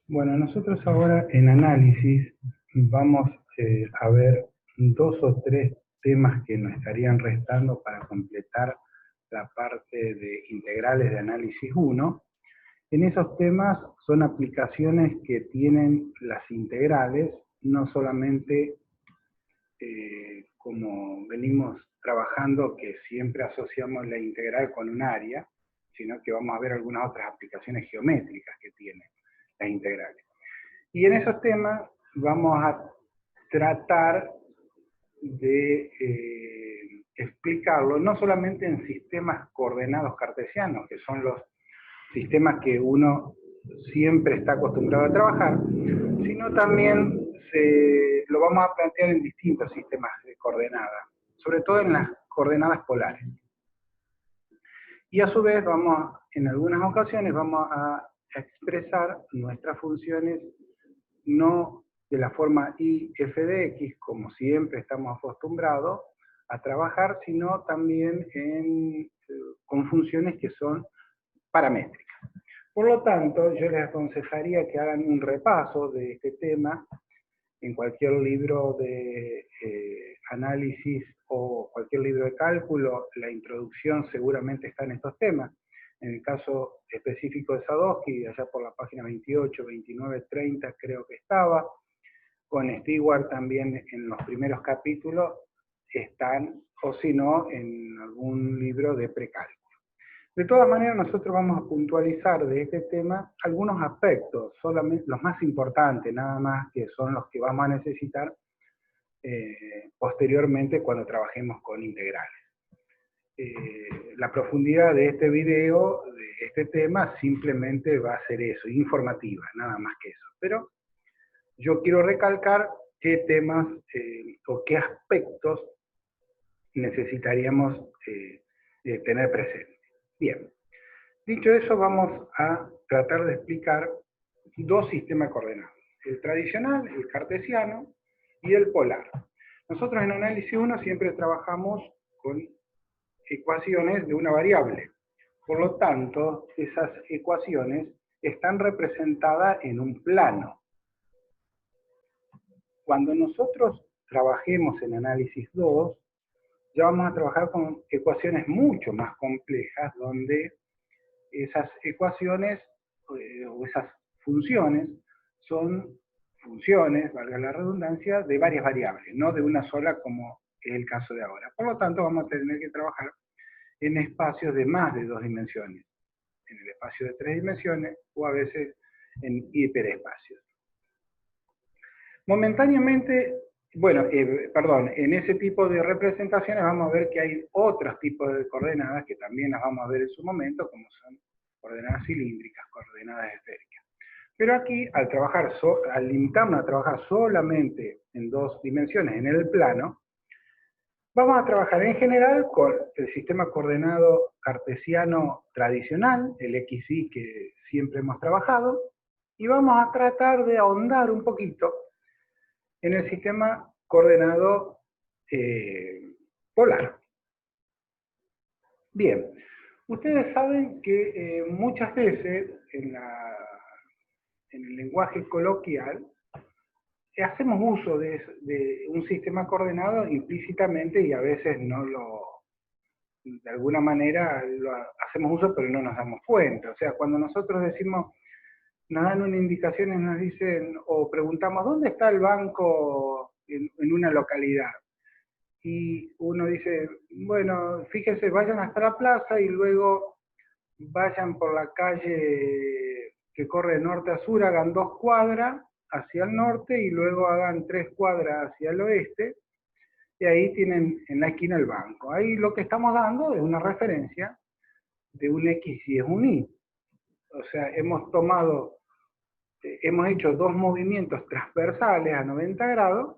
Bueno, nosotros ahora en análisis vamos a ver dos o tres temas que nos estarían restando para completar la parte de integrales de análisis 1. En esos temas son aplicaciones que tienen las integrales, no solamente como venimos trabajando, que siempre asociamos la integral con un área, sino que vamos a ver algunas otras aplicaciones geométricas que tienen las integrales. Y en esos temas vamos a tratar de explicarlo no solamente en sistemas coordenados cartesianos, que son los sistemas que uno siempre está acostumbrado a trabajar, sino también lo vamos a plantear en distintos sistemas de coordenadas, sobre todo en las coordenadas polares. Y a su vez en algunas ocasiones vamos a expresar nuestras funciones no de la forma y f de x, como siempre estamos acostumbrados a trabajar, sino también con funciones que son paramétricas. Por lo tanto, yo les aconsejaría que hagan un repaso de este tema en cualquier libro de análisis o cualquier libro de cálculo. La introducción seguramente está en estos temas. En el caso específico de Sadowski, allá por la página 28, 29, 30 creo que estaba. Con Stewart también en los primeros capítulos están, o si no, en algún libro de precálculo. De todas maneras, nosotros vamos a puntualizar de este tema algunos aspectos, solamente los más importantes, nada más, que son los que vamos a necesitar posteriormente cuando trabajemos con integrales. La profundidad de este video, de este tema, simplemente va a ser eso, informativa, nada más que eso. Pero yo quiero recalcar qué temas o qué aspectos necesitaríamos tener presentes. Bien, dicho eso, vamos a tratar de explicar dos sistemas coordenados, el tradicional, el cartesiano, y el polar. Nosotros en análisis 1 siempre trabajamos con ecuaciones de una variable. Por lo tanto, esas ecuaciones están representadas en un plano. Cuando nosotros trabajemos en análisis 2, ya vamos a trabajar con ecuaciones mucho más complejas, donde esas ecuaciones o esas funciones son funciones, valga la redundancia, de varias variables, no de una sola como es el caso de ahora. Por lo tanto, vamos a tener que trabajar en espacios de más de 2 dimensiones, en el espacio de 3 dimensiones o a veces en hiperespacios. Momentáneamente, bueno, en ese tipo de representaciones vamos a ver que hay otros tipos de coordenadas que también las vamos a ver en su momento, como son coordenadas cilíndricas, coordenadas esféricas. Pero aquí, al limitarnos a trabajar solamente en 2 dimensiones en el plano, vamos a trabajar en general con el sistema coordenado cartesiano tradicional, el XY que siempre hemos trabajado, y vamos a tratar de ahondar un poquito en el sistema coordenado polar. Bien, ustedes saben que muchas veces en el lenguaje coloquial hacemos uso de un sistema coordenado implícitamente y a veces de alguna manera lo hacemos uso pero no nos damos cuenta. O sea, cuando nosotros decimos, nos dan una indicación y nos dicen, o preguntamos, ¿dónde está el banco en una localidad? Y uno dice, bueno, fíjense, vayan hasta la plaza y luego vayan por la calle que corre de norte a sur, hagan 2 cuadras hacia el norte y luego hagan 3 cuadras hacia el oeste, y ahí tienen en la esquina el banco. Ahí lo que estamos dando es una referencia de un X y es un Y. O sea, hemos hecho 2 movimientos transversales a 90 grados,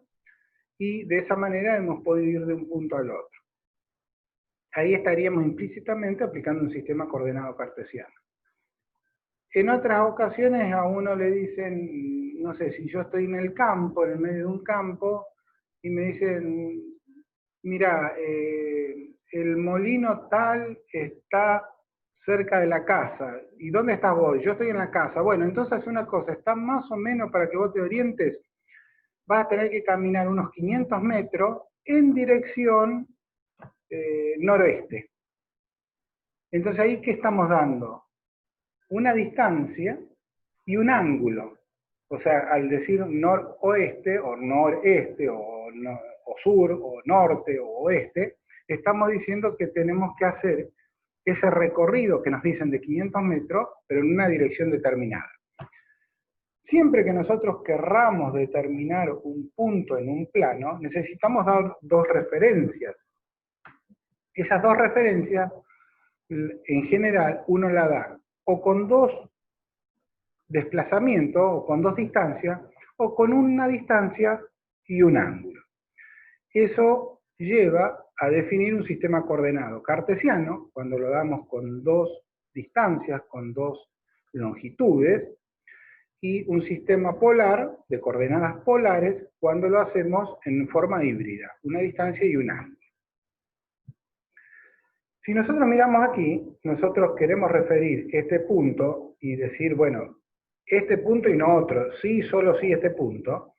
y de esa manera hemos podido ir de un punto al otro. Ahí estaríamos implícitamente aplicando un sistema coordenado cartesiano. En otras ocasiones a uno le dicen, no sé, si yo estoy en el campo, en el medio de un campo, y me dicen, mira, el molino tal está cerca de la casa. ¿Y dónde estás vos? Yo estoy en la casa. Bueno, entonces una cosa, está más o menos para que vos te orientes, vas a tener que caminar unos 500 metros en dirección noroeste. Entonces ahí, ¿qué estamos dando? Una distancia y un ángulo. O sea, al decir noroeste, o noreste, o sur, o norte, o oeste, estamos diciendo que tenemos que hacer ese recorrido que nos dicen de 500 metros, pero en una dirección determinada. Siempre que nosotros querramos determinar un punto en un plano, necesitamos dar dos referencias. Esas dos referencias, en general, uno la da o con dos desplazamientos, o con dos distancias, o con una distancia y un ángulo. Eso lleva a definir un sistema coordenado cartesiano, cuando lo damos con dos distancias, con dos longitudes, y un sistema polar, de coordenadas polares, cuando lo hacemos en forma híbrida, una distancia y un ángulo. Si nosotros miramos aquí, nosotros queremos referir este punto y decir, bueno, este punto y no otro, sí, solo sí este punto.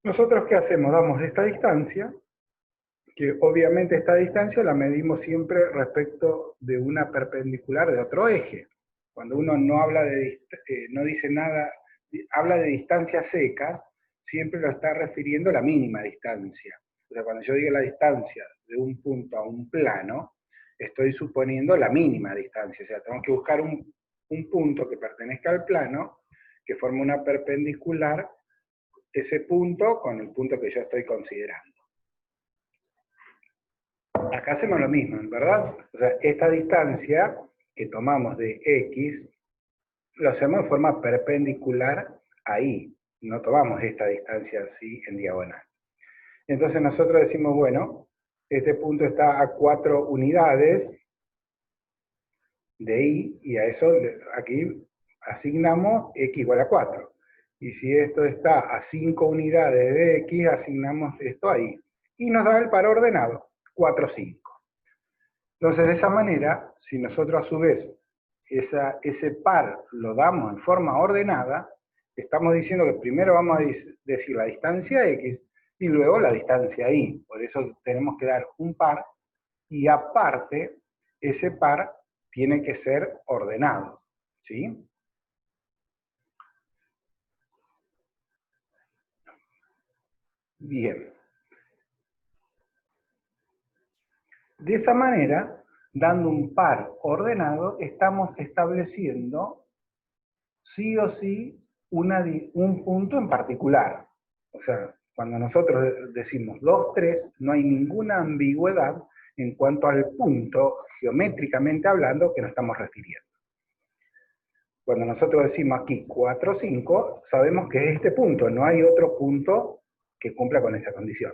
Nosotros, ¿qué hacemos? Damos esta distancia, que obviamente esta distancia la medimos siempre respecto de una perpendicular de otro eje. Cuando uno no habla no dice nada, habla de distancias secas, siempre lo está refiriendo a la mínima distancia. O sea, cuando yo digo la distancia de un punto a un plano, estoy suponiendo la mínima distancia. O sea, tengo que buscar un punto que pertenezca al plano, que forme una perpendicular, ese punto con el punto que yo estoy considerando. Acá hacemos lo mismo, ¿verdad? O sea, esta distancia que tomamos de X, lo hacemos de forma perpendicular ahí. No tomamos esta distancia así en diagonal. Entonces nosotros decimos, bueno, este punto está a 4 unidades de Y, y a eso aquí asignamos X igual a 4. Y si esto está a 5 unidades de X, asignamos esto ahí. Y nos da el par ordenado, 4, 5. Entonces, de esa manera, si nosotros a su vez ese par lo damos en forma ordenada, estamos diciendo que primero vamos a decir la distancia X y luego la distancia Y. Por eso tenemos que dar un par y aparte ese par tiene que ser ordenado, ¿sí? Bien. De esa manera, dando un par ordenado, estamos estableciendo sí o sí un punto en particular. O sea, cuando nosotros decimos 2, 3, no hay ninguna ambigüedad en cuanto al punto, geométricamente hablando, que nos estamos refiriendo. Cuando nosotros decimos aquí 4, 5, sabemos que es este punto, no hay otro punto que cumpla con esa condición.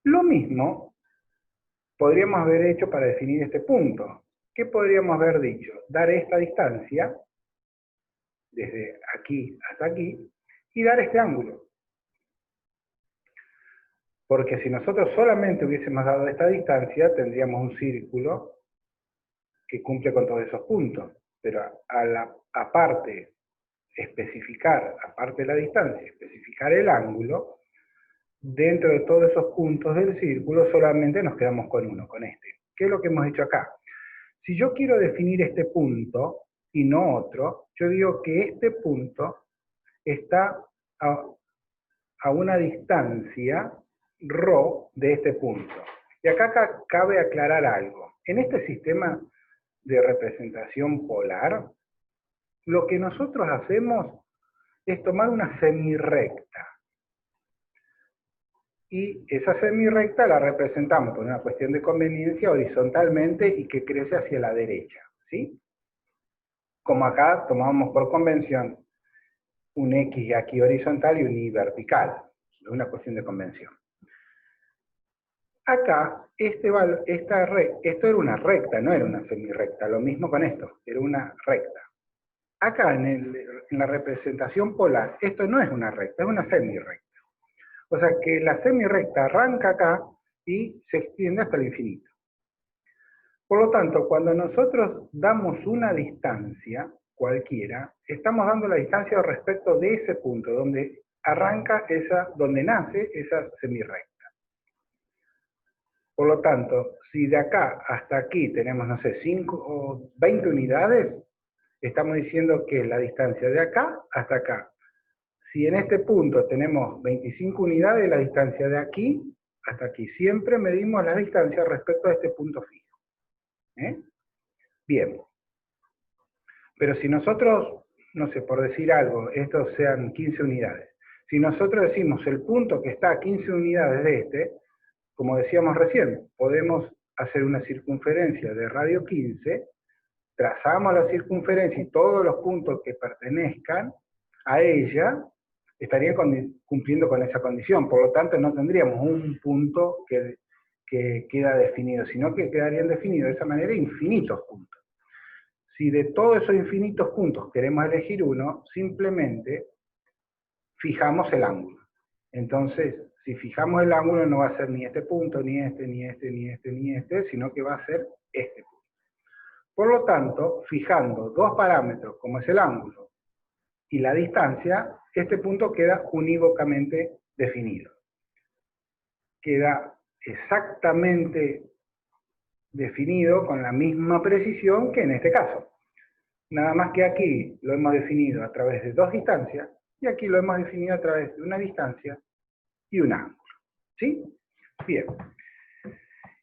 Lo mismo podríamos haber hecho para definir este punto. ¿Qué podríamos haber dicho? Dar esta distancia, desde aquí hasta aquí, y dar este ángulo. Porque si nosotros solamente hubiésemos dado esta distancia, tendríamos un círculo que cumple con todos esos puntos. Pero aparte de la distancia, especificar el ángulo, dentro de todos esos puntos del círculo solamente nos quedamos con uno, con este. ¿Qué es lo que hemos hecho acá? Si yo quiero definir este punto y no otro, yo digo que este punto está a una distancia ρ de este punto. Y acá cabe aclarar algo. En este sistema de representación polar, lo que nosotros hacemos es tomar una semirrecta. Y esa semirrecta la representamos por una cuestión de conveniencia horizontalmente y que crece hacia la derecha, ¿sí? Como acá tomamos por convención un X aquí horizontal y un Y vertical. Es una cuestión de convención. Acá, esto era una recta, no era una semirrecta. Lo mismo con esto, era una recta. Acá, en la representación polar, esto no es una recta, es una semirrecta. O sea que la semirrecta arranca acá y se extiende hasta el infinito. Por lo tanto, cuando nosotros damos una distancia, cualquiera, estamos dando la distancia respecto de ese punto, donde arranca donde nace esa semirrecta. Por lo tanto, si de acá hasta aquí tenemos, no sé, 5 o 20 unidades, estamos diciendo que es la distancia de acá hasta acá. Si en este punto tenemos 25 unidades, la distancia de aquí hasta aquí. Siempre medimos la distancia respecto a este punto fijo. Bien. Pero si nosotros, no sé, por decir algo, estos sean 15 unidades. Si nosotros decimos el punto que está a 15 unidades de este, como decíamos recién, podemos hacer una circunferencia de radio 15, trazamos la circunferencia y todos los puntos que pertenezcan a ella estarían cumpliendo con esa condición. Por lo tanto, no tendríamos un punto que queda definido, sino que quedarían definidos de esa manera infinitos puntos. Si de todos esos infinitos puntos queremos elegir uno, simplemente fijamos el ángulo. Entonces, si fijamos el ángulo, no va a ser ni este punto, ni este, ni este, ni este, ni este, sino que va a ser este punto. Por lo tanto, fijando dos parámetros, como es el ángulo y la distancia, este punto queda unívocamente definido. Queda exactamente definido con la misma precisión que en este caso. Nada más que aquí lo hemos definido a través de dos distancias, y aquí lo hemos definido a través de una distancia y un ángulo. ¿Sí? Bien.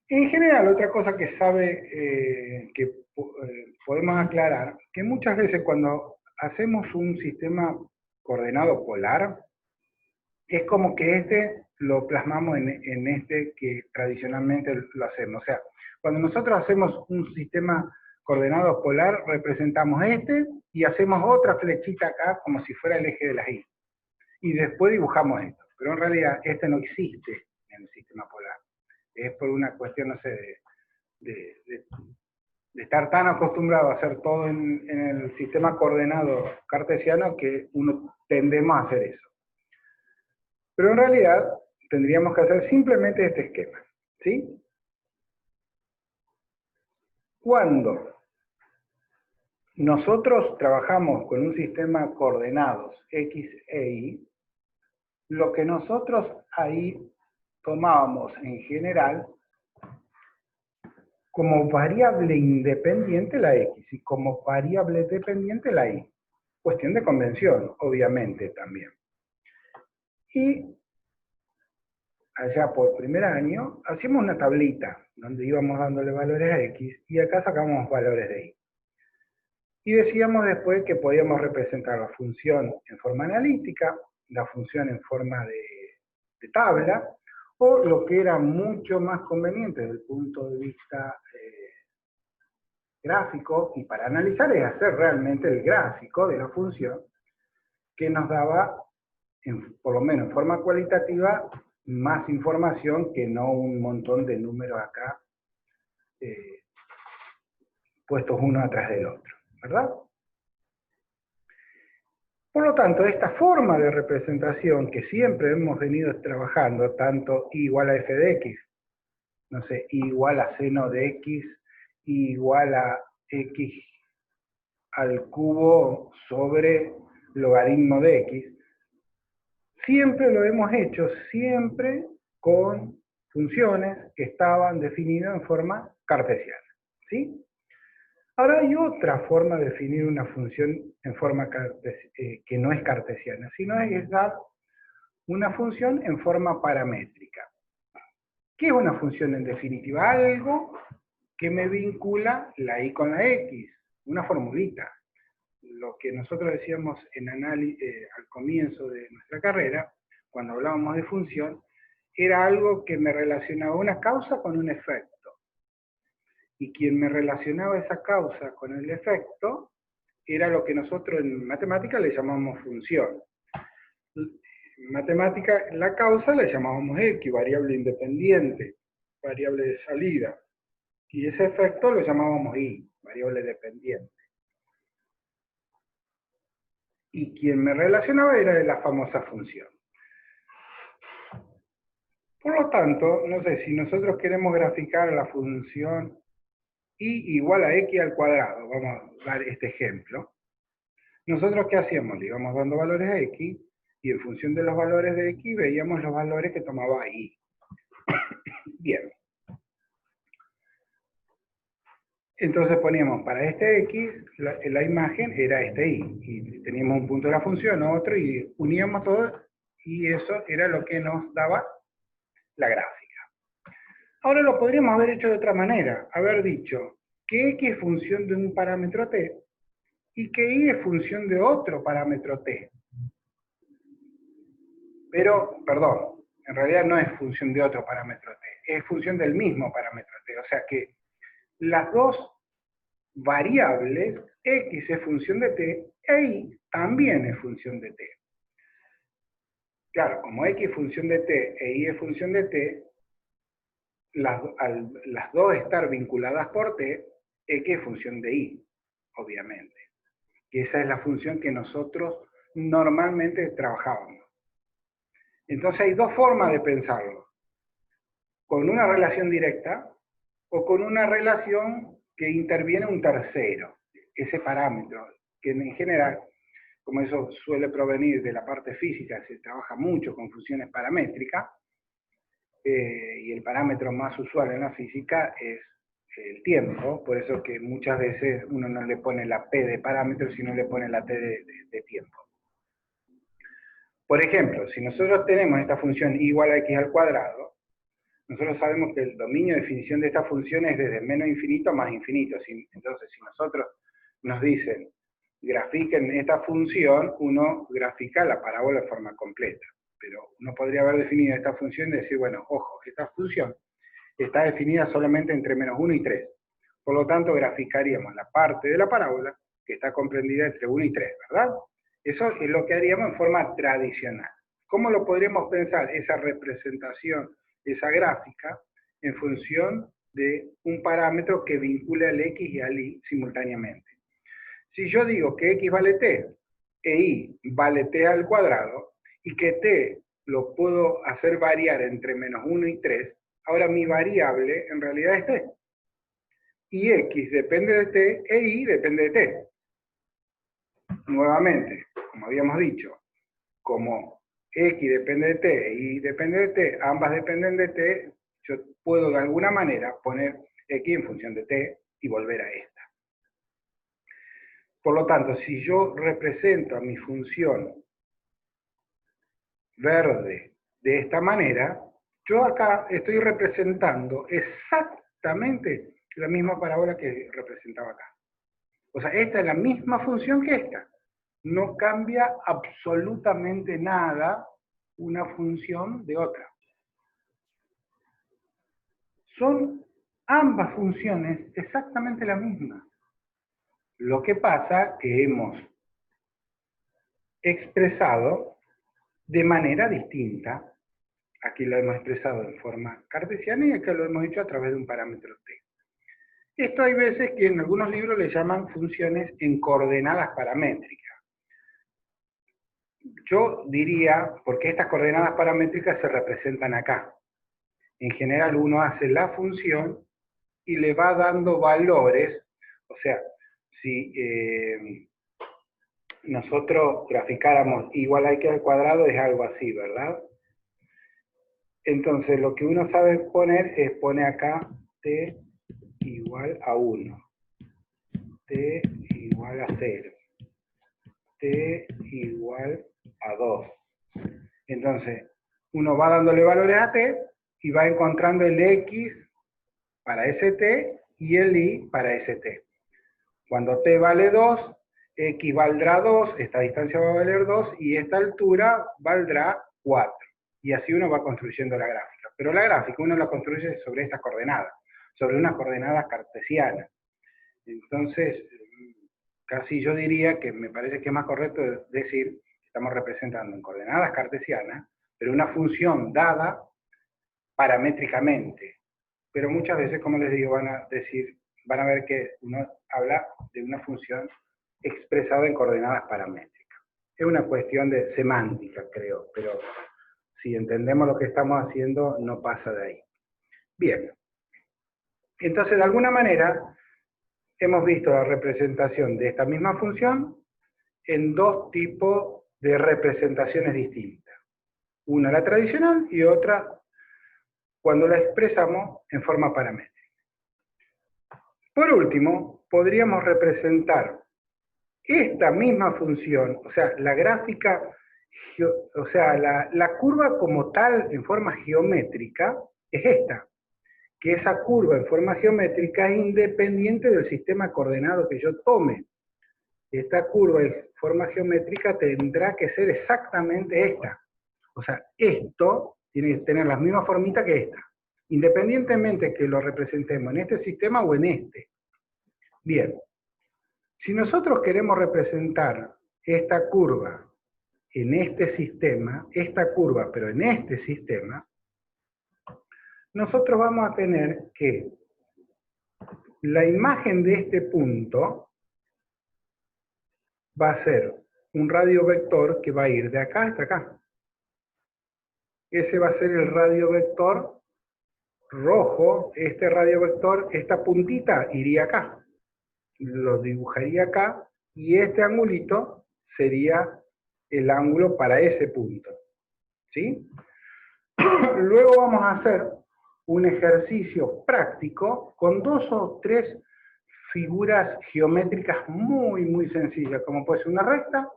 En general, otra cosa que podemos aclarar, que muchas veces cuando hacemos un sistema coordenado polar, es como que este lo plasmamos en este que tradicionalmente lo hacemos. O sea, cuando nosotros hacemos un sistema coordenado polar, representamos este y hacemos otra flechita acá como si fuera el eje de las Y. Y después dibujamos esto. Pero en realidad este no existe en el sistema polar. Es por una cuestión, no sé, de estar tan acostumbrado a hacer todo en el sistema coordenado cartesiano que uno tendemos a hacer eso. Pero en realidad tendríamos que hacer simplemente este esquema. ¿Sí? Cuando nosotros trabajamos con un sistema coordenados X e Y, lo que nosotros ahí tomábamos en general como variable independiente la X y como variable dependiente la Y. Cuestión de convención, obviamente, también. Y allá por primer año, hacíamos una tablita donde íbamos dándole valores a X y acá sacábamos valores de Y. Y decíamos después que podíamos representar la función en forma analítica, la función en forma de tabla, o lo que era mucho más conveniente desde el punto de vista gráfico, y para analizar es hacer realmente el gráfico de la función, que nos daba, por lo menos en forma cualitativa, más información que no un montón de números acá puestos uno atrás del otro, ¿verdad? Por lo tanto, esta forma de representación que siempre hemos venido trabajando, tanto I igual a f de x, no sé, I igual a seno de x, I igual a x al cubo sobre logaritmo de x, siempre lo hemos hecho, siempre con funciones que estaban definidas en forma cartesiana, ¿sí? Ahora hay otra forma de definir una función en forma que no es cartesiana, sino es dar una función en forma paramétrica. ¿Qué es una función en definitiva? Algo que me vincula la y con la x, una formulita. Lo que nosotros decíamos en al comienzo de nuestra carrera, cuando hablábamos de función, era algo que me relacionaba una causa con un efecto. Y quien me relacionaba esa causa con el efecto era lo que nosotros en matemática le llamamos función. En matemática, la causa la llamábamos X, variable independiente, variable de salida. Y ese efecto lo llamábamos Y, variable dependiente. Y quien me relacionaba era la famosa función. Por lo tanto, no sé, si nosotros queremos graficar la función y igual a x al cuadrado, vamos a dar este ejemplo, nosotros ¿qué hacíamos? Le íbamos dando valores a x, y en función de los valores de x veíamos los valores que tomaba y. Bien. Entonces poníamos para este x, la imagen era este y. Y teníamos un punto de la función, otro, y uníamos todo, y eso era lo que nos daba la gráfica. Ahora lo podríamos haber hecho de otra manera. Haber dicho que x es función de un parámetro t, y que y es función de otro parámetro t. Pero, perdón, en realidad no es función de otro parámetro t, es función del mismo parámetro t. O sea que las dos variables, x es función de t, e y también es función de t. Claro, como x es función de t e y es función de t, al las dos estar vinculadas por t, x es función de y, obviamente. Y esa es la función que nosotros normalmente trabajábamos. Entonces hay dos formas de pensarlo. Con una relación directa o con una relación que interviene un tercero, ese parámetro, que en general, como eso suele provenir de la parte física, se trabaja mucho con funciones paramétricas, y el parámetro más usual en la física es el tiempo, por eso que muchas veces uno no le pone la p de parámetro, sino le pone la t de tiempo. Por ejemplo, si nosotros tenemos esta función igual a x al cuadrado, nosotros sabemos que el dominio de definición de esta función es desde menos infinito a más infinito. Entonces, si nosotros nos dicen, grafiquen esta función, uno grafica la parábola de forma completa. Pero uno podría haber definido esta función y decir, bueno, ojo, esta función está definida solamente entre menos 1 y 3. Por lo tanto, graficaríamos la parte de la parábola que está comprendida entre 1 y 3, ¿verdad? Eso es lo que haríamos en forma tradicional. ¿Cómo lo podríamos pensar? Esa representación, esa gráfica, en función de un parámetro que vincule al x y al y simultáneamente. Si yo digo que x vale t, e y vale t al cuadrado, y que t lo puedo hacer variar entre menos 1 y 3, ahora mi variable en realidad es t. Y x depende de t, e y depende de t. Nuevamente, como habíamos dicho, como x depende de t e y depende de t, ambas dependen de t, yo puedo de alguna manera poner x en función de t y volver a esta. Por lo tanto, si yo represento a mi función verde de esta manera, yo acá estoy representando exactamente la misma parábola que representaba acá. O sea, esta es la misma función que esta. No cambia absolutamente nada una función de otra. Son ambas funciones exactamente la misma. Lo que pasa que hemos expresado de manera distinta. Aquí lo hemos expresado en forma cartesiana y acá lo hemos hecho a través de un parámetro t. Esto hay veces que en algunos libros le llaman funciones en coordenadas paramétricas. Yo diría, porque estas coordenadas paramétricas se representan acá. En general uno hace la función y le va dando valores, o sea, si nosotros graficáramos igual a x al cuadrado es algo así, ¿verdad? Entonces lo que uno sabe poner es poner acá t igual a 1, t igual a 0, t igual a 2. Entonces uno va dándole valores a t y va encontrando el x para ese t y el y para ese t. Cuando t vale 2, x valdrá 2, esta distancia va a valer 2 y esta altura valdrá 4. Y así uno va construyendo la gráfica. Pero la gráfica uno la construye sobre estas coordenadas, sobre unas coordenadas cartesianas. Entonces, casi yo diría que me parece que es más correcto decir que estamos representando en coordenadas cartesianas, pero una función dada paramétricamente. Pero muchas veces, como les digo, van a ver que uno habla de una función expresada en coordenadas paramétricas. Es una cuestión de semántica, creo, pero si entendemos lo que estamos haciendo, no pasa de ahí. Bien. Entonces, de alguna manera, hemos visto la representación de esta misma función en dos tipos de representaciones distintas. Una la tradicional y otra cuando la expresamos en forma paramétrica. Por último, podríamos representar esta misma función, o sea, la gráfica, o sea, la curva como tal en forma geométrica es esta, que esa curva en forma geométrica es independiente del sistema coordenado que yo tome. Esta curva en forma geométrica tendrá que ser exactamente esta. O sea, esto tiene que tener la misma formita que esta, independientemente que lo representemos en este sistema o en este. Bien, si nosotros queremos representar esta curva en este sistema, esta curva, pero en este sistema, nosotros vamos a tener que la imagen de este punto va a ser un radio vector que va a ir de acá hasta acá. Ese va a ser el radio vector rojo, este radio vector, esta puntita iría acá. Lo dibujaría acá, y este angulito sería el ángulo para ese punto. ¿Sí? Luego vamos a hacer un ejercicio práctico con dos o tres figuras geométricas muy, muy sencillas, como puede ser una recta,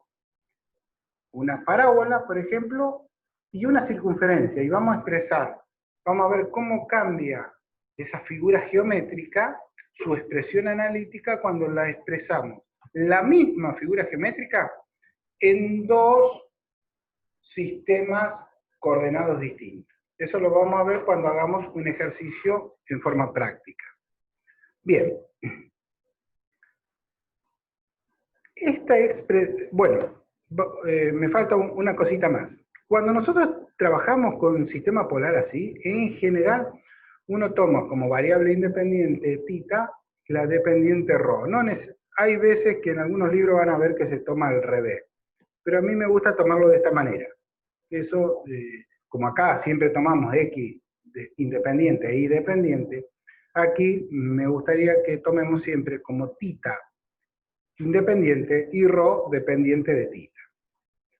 una parábola, por ejemplo, y una circunferencia. Y vamos a expresar, vamos a ver cómo cambia esa figura geométrica, su expresión analítica, cuando la expresamos. La misma figura geométrica en dos sistemas coordenados distintos. Eso lo vamos a ver cuando hagamos un ejercicio en forma práctica. Bien. Esta expresión, bueno, me falta una cosita más. Cuando nosotros trabajamos con un sistema polar así, en general uno toma como variable independiente θ la dependiente ρ. No hay veces que en algunos libros van a ver que se toma al revés, pero a mí me gusta tomarlo de esta manera. Eso, como acá siempre tomamos x independiente e y dependiente, aquí me gustaría que tomemos siempre como θ independiente y ρ dependiente de θ.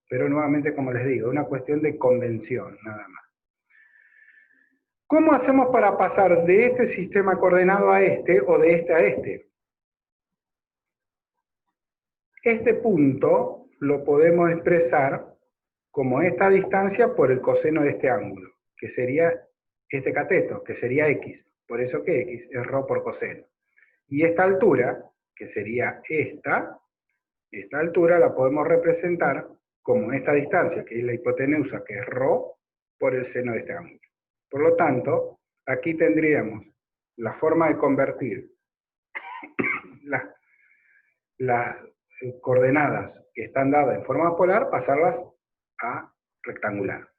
Pero nuevamente, como les digo, es una cuestión de convención, nada más. ¿Cómo hacemos para pasar de este sistema coordenado a este, o de este a este? Este punto lo podemos expresar como esta distancia por el coseno de este ángulo, que sería este cateto, que sería x. Por eso que x es ρ por coseno. Y esta altura, que sería esta altura la podemos representar como esta distancia, que es la hipotenusa, que es ρ por el seno de este ángulo. Por lo tanto, aquí tendríamos la forma de convertir las coordenadas que están dadas en forma polar, pasarlas a rectangular.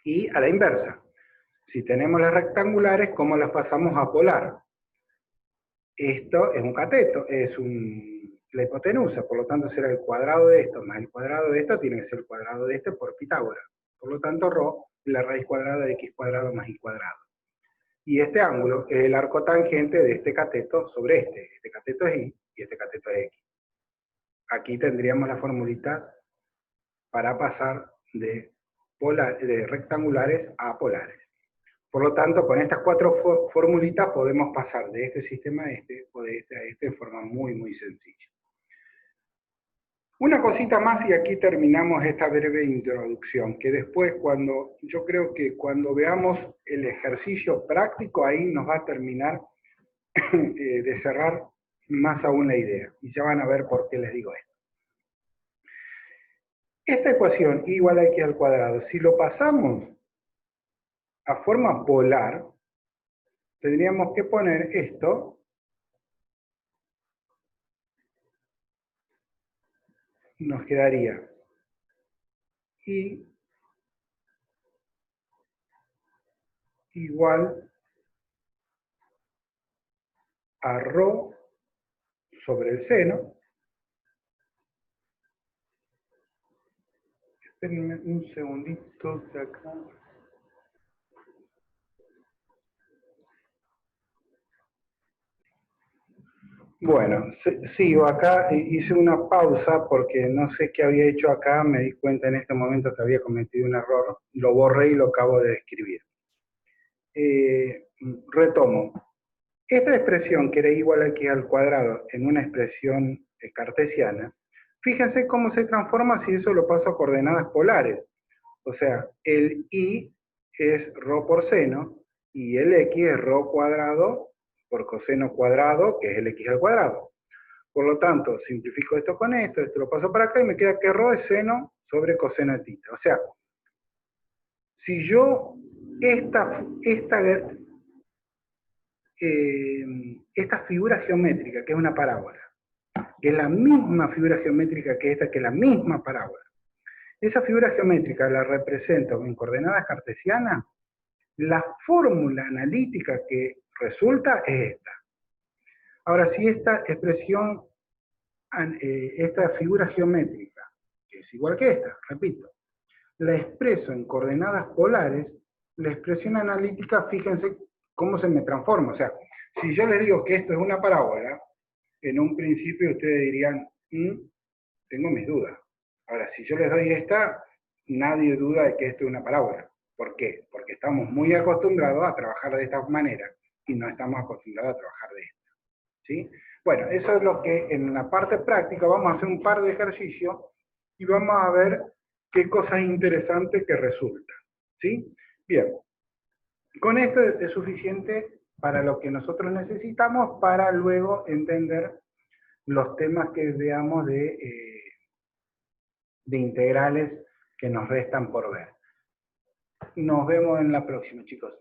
Y a la inversa, si tenemos las rectangulares, ¿cómo las pasamos a polar? Esto es un cateto, es la hipotenusa, por lo tanto será el cuadrado de esto más el cuadrado de esto, tiene que ser el cuadrado de este por Pitágoras. Por lo tanto, ρ es la raíz cuadrada de x cuadrado más y cuadrado. Y este ángulo es el arco tangente de este cateto sobre este. Este cateto es y este cateto es x. Aquí tendríamos la formulita para pasar de rectangulares a polares. Por lo tanto, con estas cuatro formulitas podemos pasar de este sistema a este, o de este a este, en forma muy, muy sencilla. Una cosita más y aquí terminamos esta breve introducción, que después yo creo que cuando veamos el ejercicio práctico, ahí nos va a terminar de cerrar más aún la idea. Y ya van a ver por qué les digo esto. Esta ecuación, y igual a x al cuadrado, si lo pasamos a forma polar, tendríamos que poner esto nos quedaría y igual a ρ sobre el seno. Espérenme un segundito de acá. Bueno, sigo acá, hice una pausa porque no sé qué había hecho acá, me di cuenta en este momento que había cometido un error, lo borré y lo acabo de escribir. Retomo. Esta expresión que era igual a x al cuadrado en una expresión cartesiana, fíjense cómo se transforma si eso lo paso a coordenadas polares. O sea, el y es rho por seno y el x es rho cuadrado por coseno cuadrado, que es el x al cuadrado. Por lo tanto, simplifico esto con esto lo paso para acá y me queda que rho es seno sobre coseno de tita. O sea, si yo esta figura geométrica, que es una parábola, que es la misma figura geométrica que esta, que es la misma parábola, esa figura geométrica la represento en coordenadas cartesianas, la fórmula analítica que resulta es esta. Ahora, si esta expresión, esta figura geométrica, que es igual que esta, repito, la expreso en coordenadas polares, la expresión analítica, fíjense cómo se me transforma. O sea, si yo les digo que esto es una parábola, en un principio ustedes dirían, tengo mis dudas. Ahora, si yo les doy esta, nadie duda de que esto es una parábola. ¿Por qué? Porque estamos muy acostumbrados a trabajar de esta manera y no estamos acostumbrados a trabajar de esta. ¿Sí? Bueno, eso es lo que en la parte práctica vamos a hacer un par de ejercicios y vamos a ver qué cosas interesantes que resultan. ¿Sí? Bien, con esto es suficiente para lo que nosotros necesitamos para luego entender los temas que veamos de integrales que nos restan por ver. Nos vemos en la próxima, chicos.